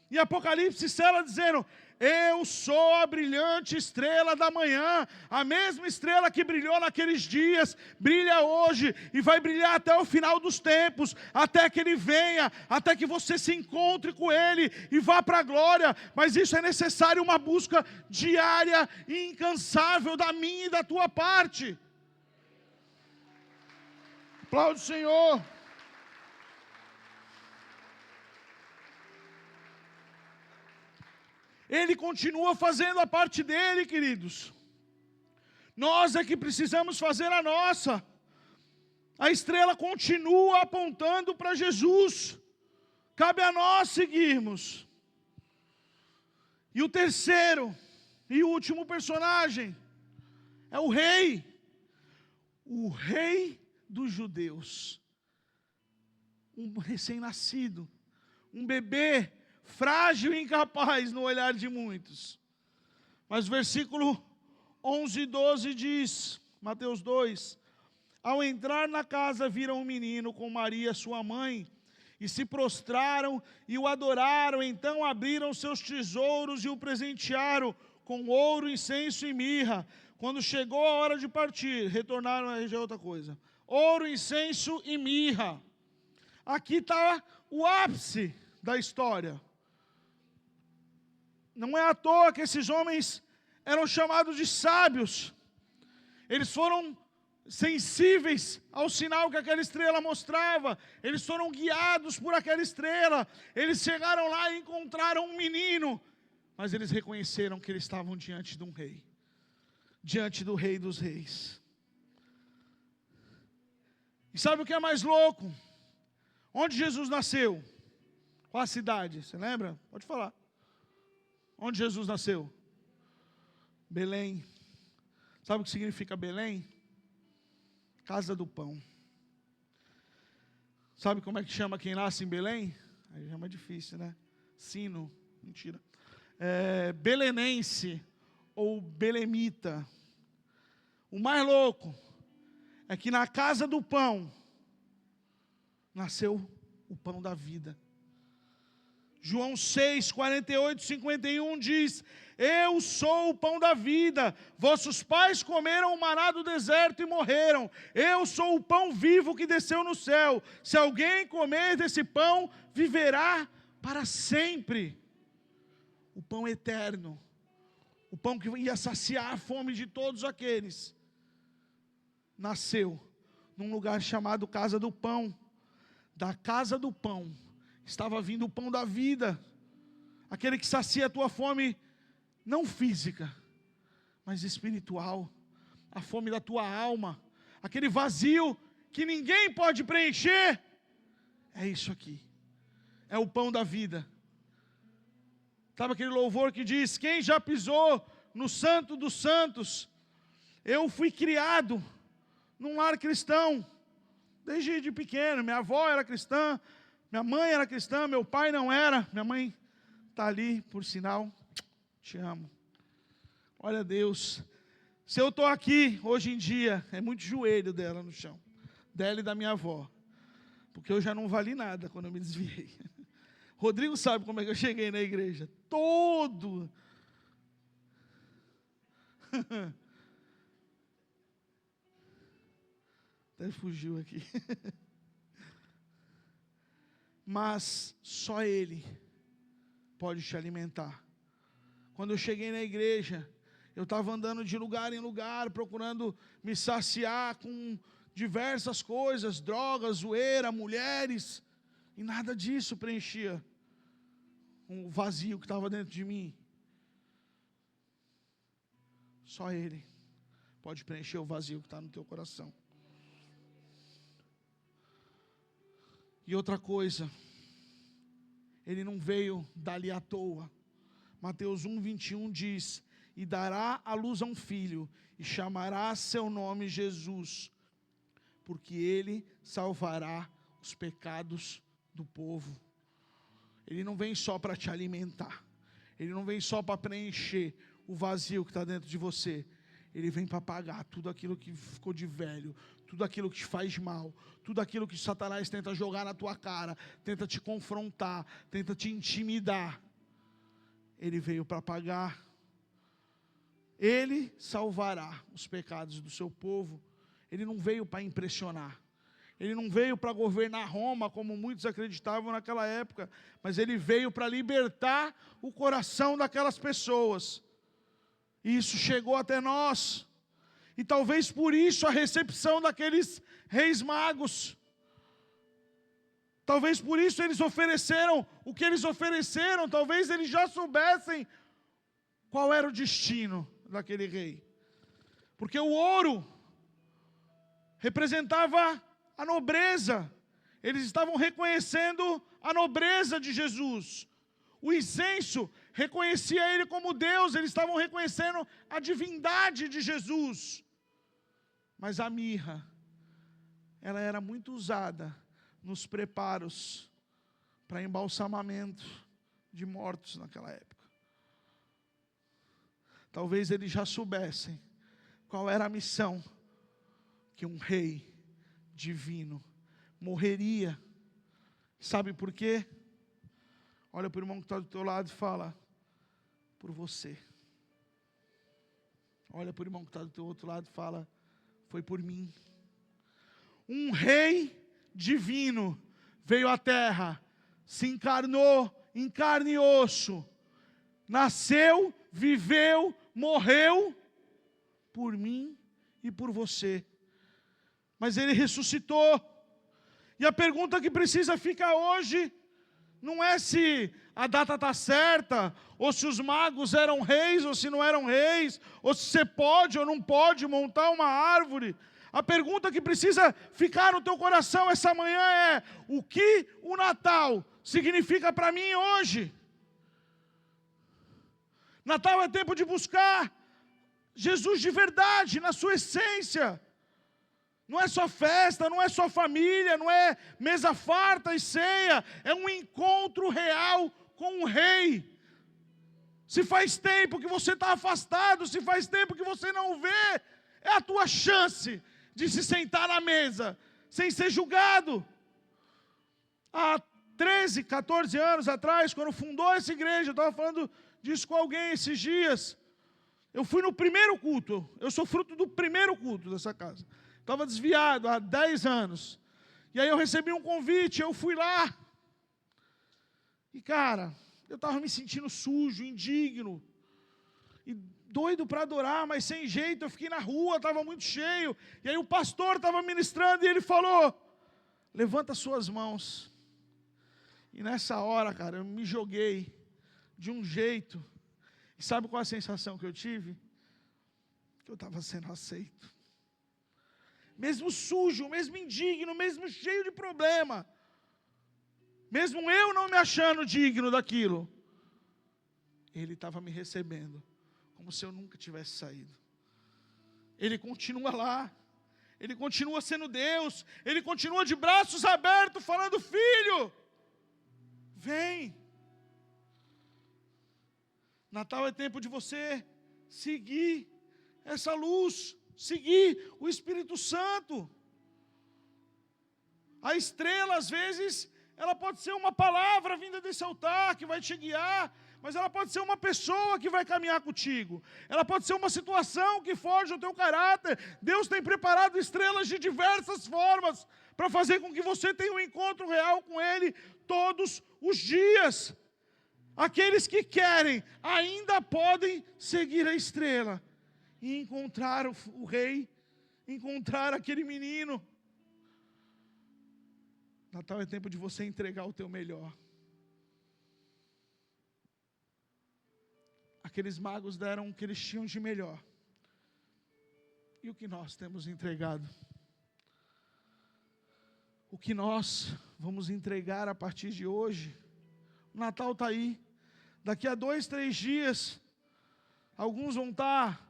E Apocalipse sela dizendo: eu sou a brilhante estrela da manhã. A mesma estrela que brilhou naqueles dias, brilha hoje e vai brilhar até o final dos tempos, até que Ele venha, até que você se encontre com Ele e vá para a glória. Mas isso é necessário uma busca diária e incansável da minha e da tua parte. Aplaude o Senhor. Ele continua fazendo a parte dele, queridos. Nós é que precisamos fazer a nossa. A estrela continua apontando para Jesus. Cabe a nós seguirmos. E o terceiro e último personagem é o rei. O rei dos judeus. Um recém-nascido. Um bebê frágil e incapaz no olhar de muitos. Mas o versículo 11 e 12 diz, Mateus 2: ao entrar na casa viram um menino com Maria sua mãe, e se prostraram e o adoraram. Então abriram seus tesouros e o presentearam com ouro, incenso e mirra. Quando chegou a hora de partir, retornaram, aí já é outra coisa. Ouro, incenso e mirra. Aqui está o ápice da história. Não é à toa que esses homens eram chamados de sábios. Eles foram sensíveis ao sinal que aquela estrela mostrava. Eles foram guiados por aquela estrela. Eles chegaram lá e encontraram um menino. Mas eles reconheceram que eles estavam diante de um rei. Diante do Rei dos Reis. E sabe o que é mais louco? Onde Jesus nasceu? Qual a cidade? Você lembra? Pode falar. Onde Jesus nasceu? Belém. Sabe o que significa Belém? Casa do pão. Sabe como é que chama quem nasce em Belém? Aí é mais difícil, né? Sino. Mentira. Belenense ou belemita. O mais louco é que na casa do pão nasceu o pão da vida. João 6, 48, 51 diz: eu sou o pão da vida, vossos pais comeram o maná do deserto e morreram. Eu sou o pão vivo que desceu no céu. Se alguém comer desse pão, viverá para sempre. O pão eterno, o pão que ia saciar a fome de todos aqueles, nasceu num lugar chamado Casa do Pão. Da Casa do Pão estava vindo o pão da vida, aquele que sacia a tua fome, não física, mas espiritual, a fome da tua alma, aquele vazio que ninguém pode preencher. É isso aqui, é o pão da vida. Sabe aquele louvor que diz: quem já pisou no Santo dos Santos? Eu fui criado num lar cristão, desde de pequeno. Minha avó era cristã, minha mãe era cristã, meu pai não era. Minha mãe está ali, por sinal, te amo. Olha Deus, se eu estou aqui hoje em dia, é muito joelho dela no chão, dela e da minha avó, porque eu já não vali nada quando eu me desviei. Rodrigo sabe como é que eu cheguei na igreja, todo. Até fugiu aqui. Mas só Ele pode te alimentar. Quando eu cheguei na igreja, eu estava andando de lugar em lugar, procurando me saciar com diversas coisas, drogas, zoeira, mulheres, e nada disso preenchia um vazio que estava dentro de mim. Só Ele pode preencher o vazio que está no teu coração. E outra coisa, Ele não veio dali à toa. Mateus 1, 21 diz: e dará à luz a um filho, e chamará seu nome Jesus, porque Ele salvará os pecados do povo. Ele não vem só para te alimentar, Ele não vem só para preencher o vazio que está dentro de você, Ele vem para pagar tudo aquilo que ficou de velho, tudo aquilo que te faz mal, tudo aquilo que Satanás tenta jogar na tua cara, tenta te confrontar, tenta te intimidar. Ele veio para pagar. Ele salvará os pecados do seu povo. Ele não veio para impressionar. Ele não veio para governar Roma, como muitos acreditavam naquela época, mas Ele veio para libertar o coração daquelas pessoas. E isso chegou até nós. E talvez por isso a recepção daqueles reis magos. Talvez por isso eles ofereceram o que eles ofereceram. Talvez eles já soubessem qual era o destino daquele rei. Porque o ouro representava a nobreza. Eles estavam reconhecendo a nobreza de Jesus. O incenso reconhecia Ele como Deus. Eles estavam reconhecendo a divindade de Jesus. Mas a mirra, ela era muito usada nos preparos para embalsamamento de mortos naquela época. Talvez eles já soubessem qual era a missão que um rei divino morreria. Sabe por quê? Olha para o irmão que está do teu lado e fala: por você. Olha para o irmão que está do teu outro lado e fala: foi por mim. Um rei divino veio à terra, se encarnou em carne e osso, nasceu, viveu, morreu por mim e por você. Mas Ele ressuscitou. E a pergunta que precisa ficar hoje não é se a data está certa, ou se os magos eram reis, ou se não eram reis, ou se você pode ou não pode montar uma árvore. A pergunta que precisa ficar no teu coração essa manhã é: o que o Natal significa para mim hoje? Natal é tempo de buscar Jesus de verdade, na sua essência. Não é só festa, não é só família, não é mesa farta e ceia. É um encontro real com o Rei. Se faz tempo que você está afastado, se faz tempo que você não vê, é a tua chance de se sentar na mesa, sem ser julgado. Há 13, 14 anos atrás, quando fundou essa igreja, eu estava falando disso com alguém esses dias. Eu fui no primeiro culto, eu sou fruto do primeiro culto dessa casa. Estava desviado há 10 anos. E aí eu recebi um convite, eu fui lá. E cara, eu estava me sentindo sujo, indigno. E doido para adorar, mas sem jeito, eu fiquei na rua, estava muito cheio. E aí o pastor estava ministrando e ele falou: levanta suas mãos. E nessa hora, cara, eu me joguei de um jeito. E sabe qual a sensação que eu tive? Que eu estava sendo aceito. Mesmo sujo, mesmo indigno, mesmo cheio de problema. Mesmo eu não me achando digno daquilo. Ele estava me recebendo como se eu nunca tivesse saído. Ele continua lá. Ele continua sendo Deus. Ele continua de braços abertos falando: filho, vem. Natal é tempo de você seguir essa luz, seguir o Espírito Santo. A estrela, às vezes, ela pode ser uma palavra vinda desse altar que vai te guiar, mas ela pode ser uma pessoa que vai caminhar contigo. Ela pode ser uma situação que forja o teu caráter. Deus tem preparado estrelas de diversas formas para fazer com que você tenha um encontro real com Ele todos os dias. Aqueles que querem ainda podem seguir a estrela e encontrar o rei, encontrar aquele menino. Natal é tempo de você entregar o teu melhor. Aqueles magos deram o que eles tinham de melhor. E o que nós temos entregado? O que nós vamos entregar a partir de hoje? O Natal está aí. Daqui a 2, 3 dias, alguns vão estar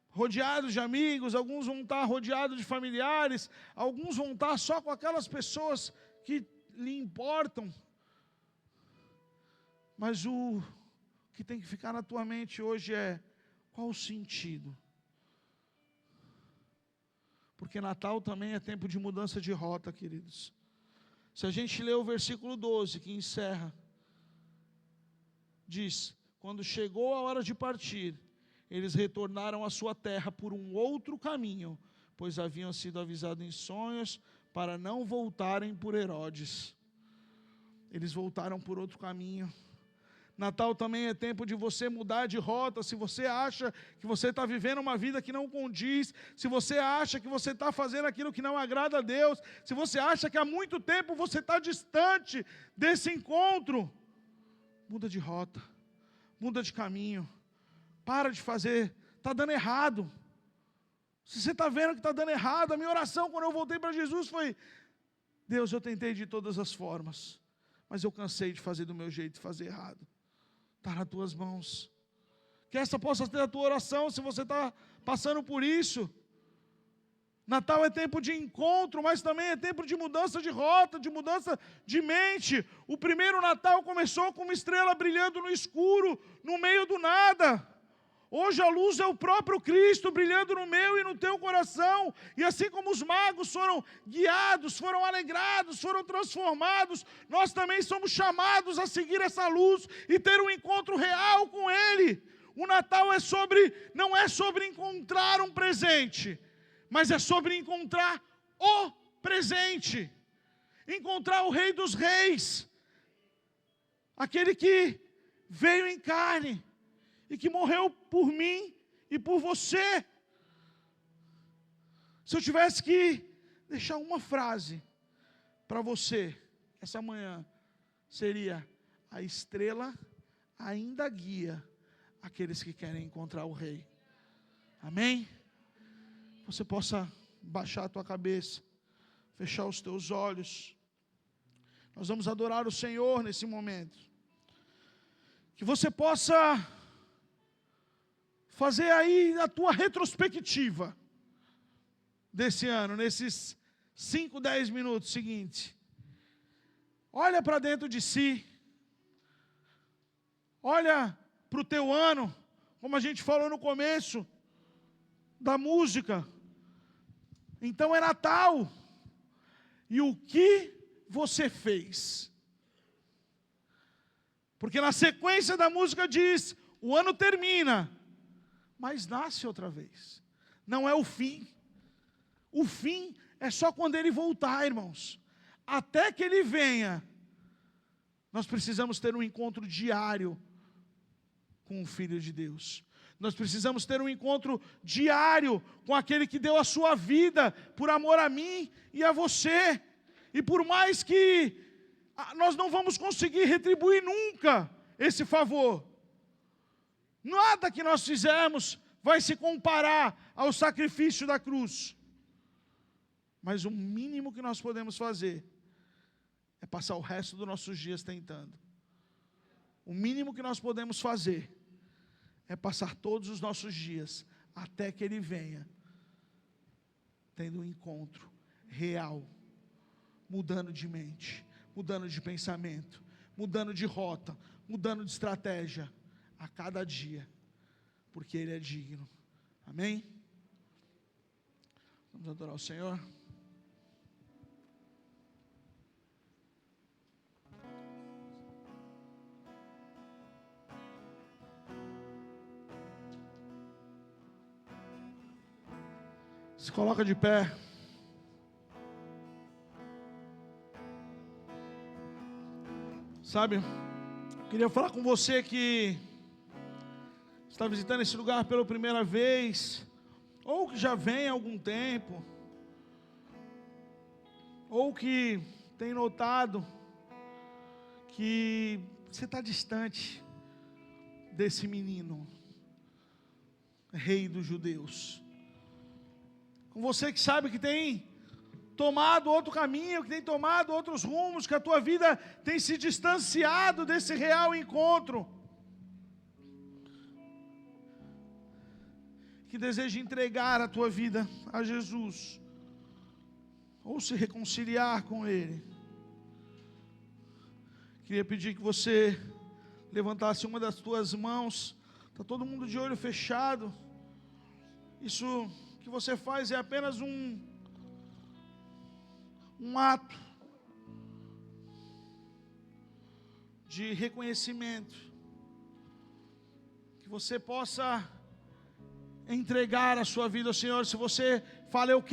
rodeados de amigos, alguns vão estar rodeados de familiares, alguns vão estar só com aquelas pessoas que lhe importam. Mas o que tem que ficar na tua mente hoje é: qual o sentido? Porque Natal também é tempo de mudança de rota, queridos. Se a gente ler o versículo 12, que encerra, diz: quando chegou a hora de partir, eles retornaram à sua terra por um outro caminho, pois haviam sido avisados em sonhos para não voltarem por Herodes. Eles voltaram por outro caminho. Natal também é tempo de você mudar de rota. Se você acha que você está vivendo uma vida que não condiz, se você acha que você está fazendo aquilo que não agrada a Deus, se você acha que há muito tempo você está distante desse encontro, muda de rota, muda de caminho, para de fazer, está dando errado. Se você está vendo que está dando errado, a minha oração quando eu voltei para Jesus foi: Deus, eu tentei de todas as formas, mas eu cansei de fazer do meu jeito e fazer errado. Está nas tuas mãos. Que essa possa ser a tua oração, se você está passando por isso. Natal é tempo de encontro, mas também é tempo de mudança de rota, de mudança de mente. O primeiro Natal começou com uma estrela brilhando no escuro, no meio do nada. Hoje a luz é o próprio Cristo brilhando no meu e no teu coração. E assim como os magos foram guiados, foram alegrados, foram transformados, nós também somos chamados a seguir essa luz e ter um encontro real com Ele. O Natal não é sobre encontrar um presente, mas é sobre encontrar o presente. Encontrar o Rei dos Reis. Aquele que veio em carne e que morreu por mim e por você. Se eu tivesse que deixar uma frase para você essa manhã, seria: a estrela ainda guia aqueles que querem encontrar o Rei. Amém? Você possa baixar a tua cabeça, fechar os teus olhos. Nós vamos adorar o Senhor nesse momento. Que você possa fazer aí a tua retrospectiva desse ano, nesses 5, 10 minutos seguintes. Olha para dentro de si. Olha para o teu ano, como a gente falou no começo da música. Então é Natal. E o que você fez? Porque na sequência da música diz: o ano termina, mas nasce outra vez. Não é o fim. O fim é só quando Ele voltar, irmãos. Até que Ele venha, nós precisamos ter um encontro diário com o Filho de Deus. Nós precisamos ter um encontro diário com aquele que deu a sua vida por amor a mim e a você. E por mais que nós não vamos conseguir retribuir nunca esse favor, nada que nós fizermos vai se comparar ao sacrifício da cruz. Mas o mínimo que nós podemos fazer é passar o resto dos nossos dias tentando. O mínimo que nós podemos fazer é passar todos os nossos dias, até que Ele venha, tendo um encontro real, mudando de mente, mudando de pensamento, mudando de rota, mudando de estratégia, a cada dia, porque Ele é digno. Amém? Vamos adorar o Senhor. Se coloca de pé. Sabe, queria falar com você que está visitando esse lugar pela primeira vez, ou que já vem há algum tempo, ou que tem notado que você está distante desse menino, rei dos judeus. Com você que sabe que tem tomado outro caminho, que tem tomado outros rumos, que a tua vida tem se distanciado desse real encontro, que deseja entregar a tua vida a Jesus, ou se reconciliar com Ele. Queria pedir que você levantasse uma das tuas mãos. Está todo mundo de olho fechado. Isso que você faz é apenas um ato de reconhecimento, que você possa entregar a sua vida ao Senhor. Se você fala: eu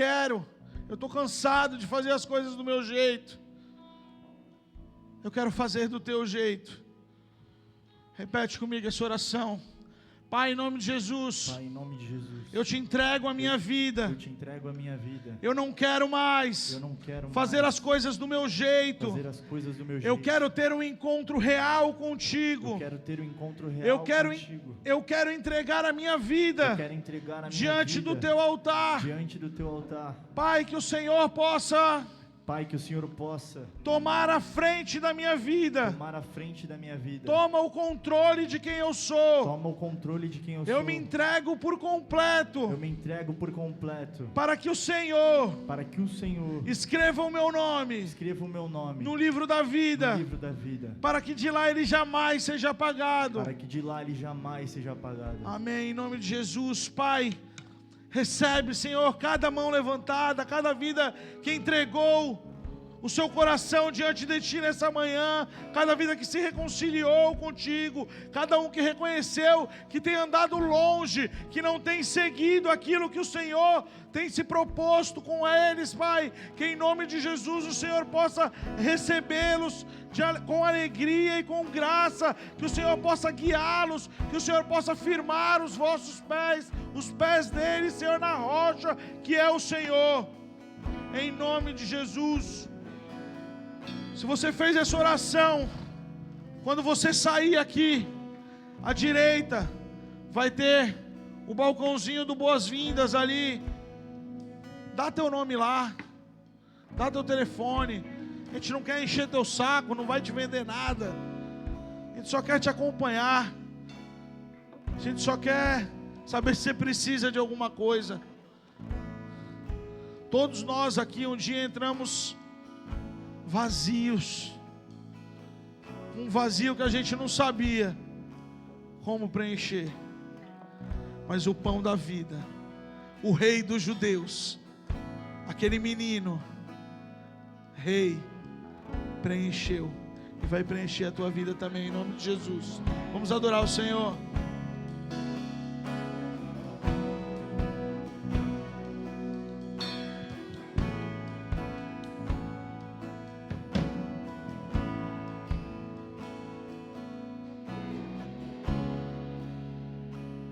estou cansado de fazer as coisas do meu jeito, eu quero fazer do teu jeito. Repete comigo essa oração. Pai, em nome de Jesus, Pai, em nome de Jesus, eu te entrego a minha vida. eu te entrego a minha vida. Eu não quero mais fazer as coisas do meu jeito. Eu quero ter um encontro real contigo. Eu quero ter um encontro real contigo. Eu quero entregar a minha vida diante do teu altar. Pai, que o Senhor possa tomar a frente da minha vida. Toma o controle de quem eu sou. Eu me entrego por completo. Para que o Senhor escreva o meu nome no livro da vida. Para que de lá ele jamais seja apagado. Amém. Em nome de Jesus, Pai. Recebe, Senhor, cada mão levantada, cada vida que entregou o seu coração diante de Ti nessa manhã, cada vida que se reconciliou contigo, cada um que reconheceu que tem andado longe, que não tem seguido aquilo que o Senhor tem se proposto com eles, Pai, que em nome de Jesus o Senhor possa recebê-los com alegria e com graça, que o Senhor possa guiá-los, que o Senhor possa firmar os vossos pés, os pés deles, Senhor, na rocha que é o Senhor, em nome de Jesus. Se você fez essa oração, quando você sair aqui, à direita, vai ter o balcãozinho do boas-vindas ali. Dá teu nome lá, dá teu telefone. A gente não quer encher teu saco, não vai te vender nada. A gente só quer te acompanhar. A gente só quer saber se você precisa de alguma coisa. Todos nós aqui um dia entramos vazios, um vazio que a gente não sabia como preencher, mas o pão da vida, o rei dos judeus, aquele menino, rei, preencheu e vai preencher a tua vida também, em nome de Jesus. Vamos adorar o Senhor.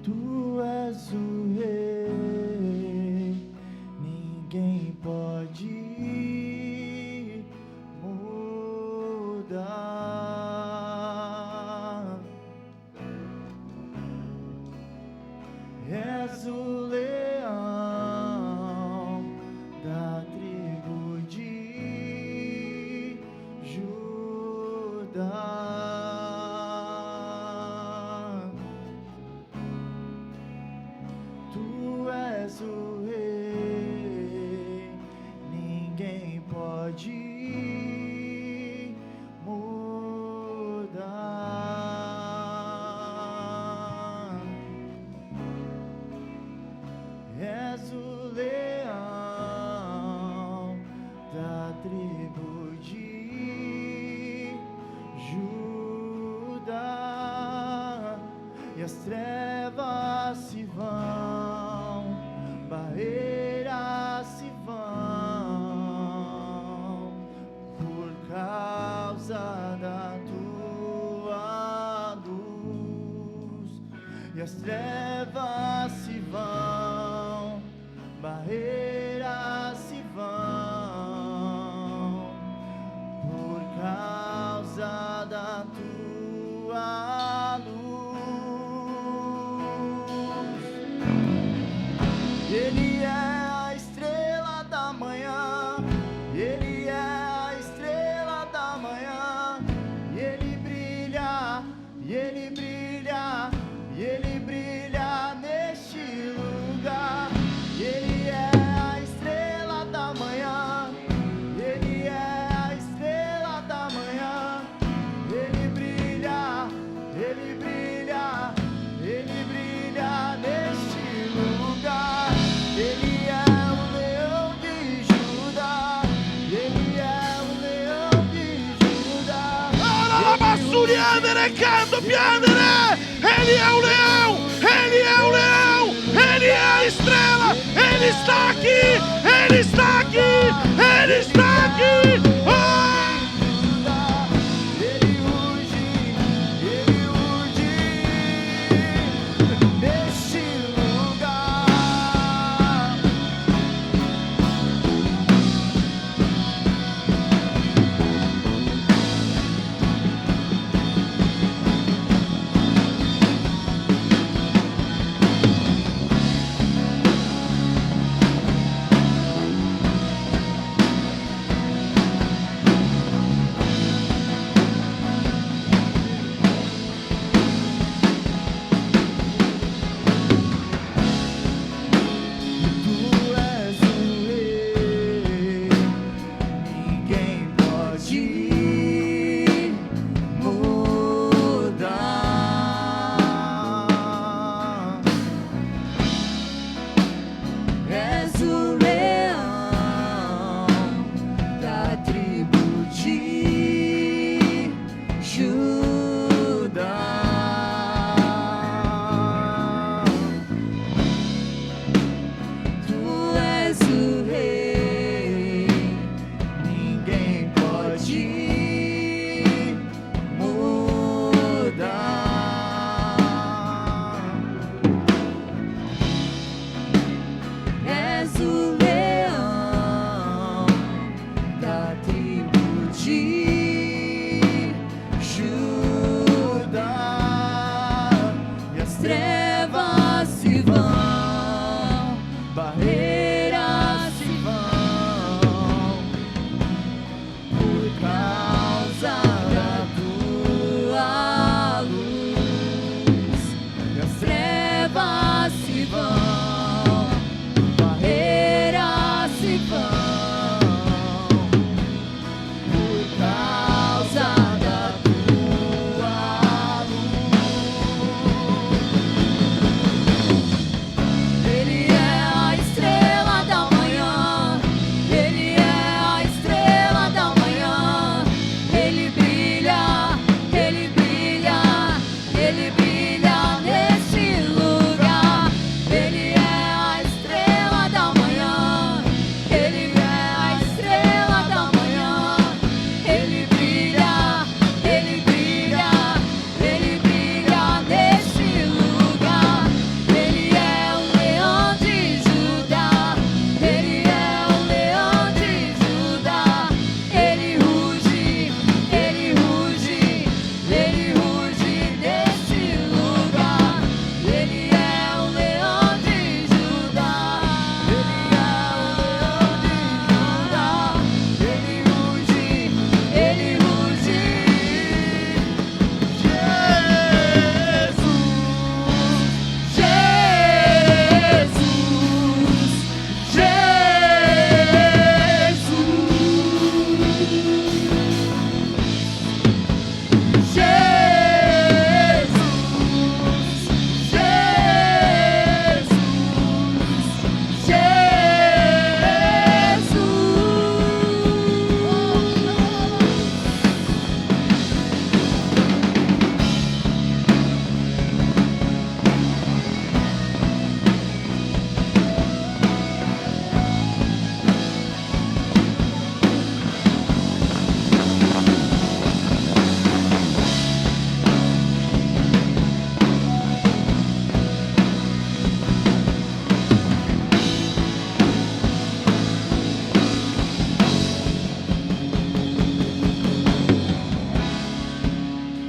Tu és o Rei, ninguém pode mudar. És o leão da tribo de Judá. Tu és o Rei, ninguém pode mudar. És o leão da tribo de Judá. E as trevas se vão, barreiras se vão, por causa da tua luz. E as trevas se vão, barreiras se vão, por causa da tua luz. Ele é a estrela da manhã, Ele é a estrela da manhã, e Ele brilha, e Ele brilha, e Ele brilha neste lugar. Ele é a estrela da manhã, Ele é a estrela da manhã, Ele brilha, Ele brilha, Ele brilha neste lugar. Ele é o leão de Judá, Ele é o leão de Judá. Ele é o leão, Ele é o leão, Ele é a estrela, Ele está aqui, Ele está aqui, Ele está aqui. Oh! Ele ruge neste lugar.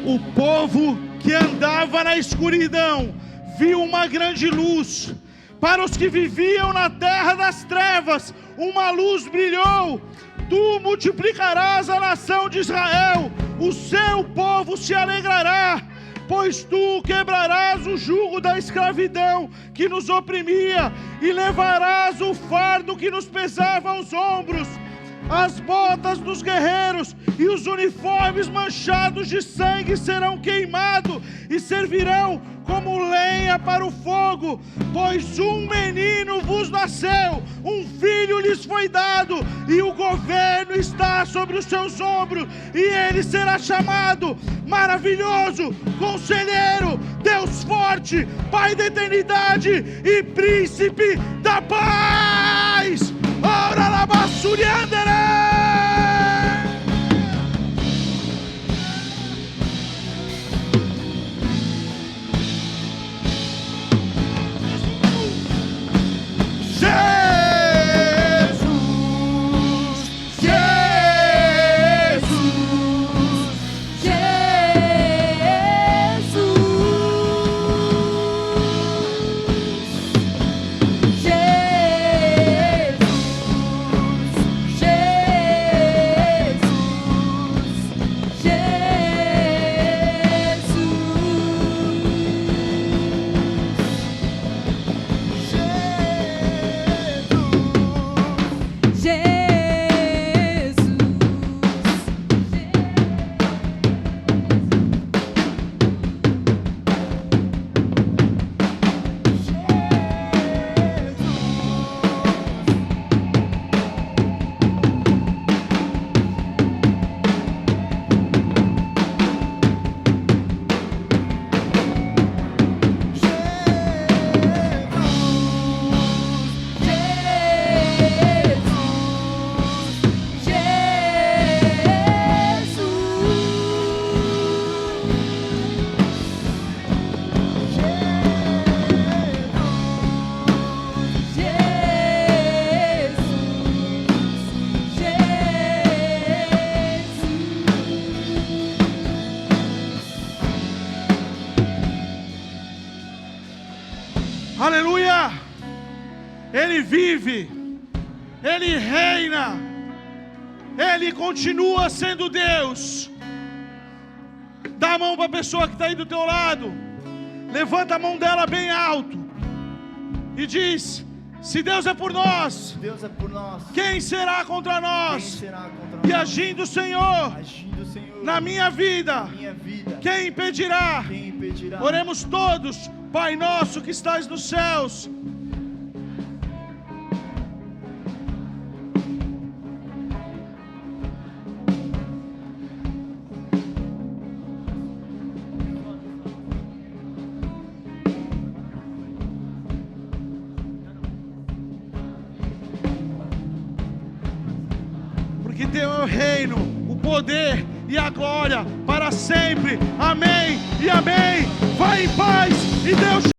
O povo que andava na escuridão viu uma grande luz. Para os que viviam na terra das trevas, uma luz brilhou. Tu multiplicarás a nação de Israel, o seu povo se alegrará, pois tu quebrarás o jugo da escravidão que nos oprimia e levarás o fardo que nos pesava aos ombros. As botas dos guerreiros e os uniformes manchados de sangue serão queimados e servirão como lenha para o fogo, pois um menino vos nasceu, um filho lhes foi dado, e o governo está sobre os seus ombros, e ele será chamado Maravilhoso, Conselheiro, Deus Forte, Pai da Eternidade e Príncipe da Paz. Ora la basuriandere! Aleluia! Ele vive, Ele reina, Ele continua sendo Deus. Dá a mão para a pessoa que está aí do teu lado, levanta a mão dela bem alto e diz: se Deus é por nós, quem será contra nós? E agindo o Senhor na minha vida, quem impedirá? Oremos todos. Pai nosso que estás nos céus, porque teu é o reino, o poder e a glória para sempre. Amém e amém. Vai em paz e Deus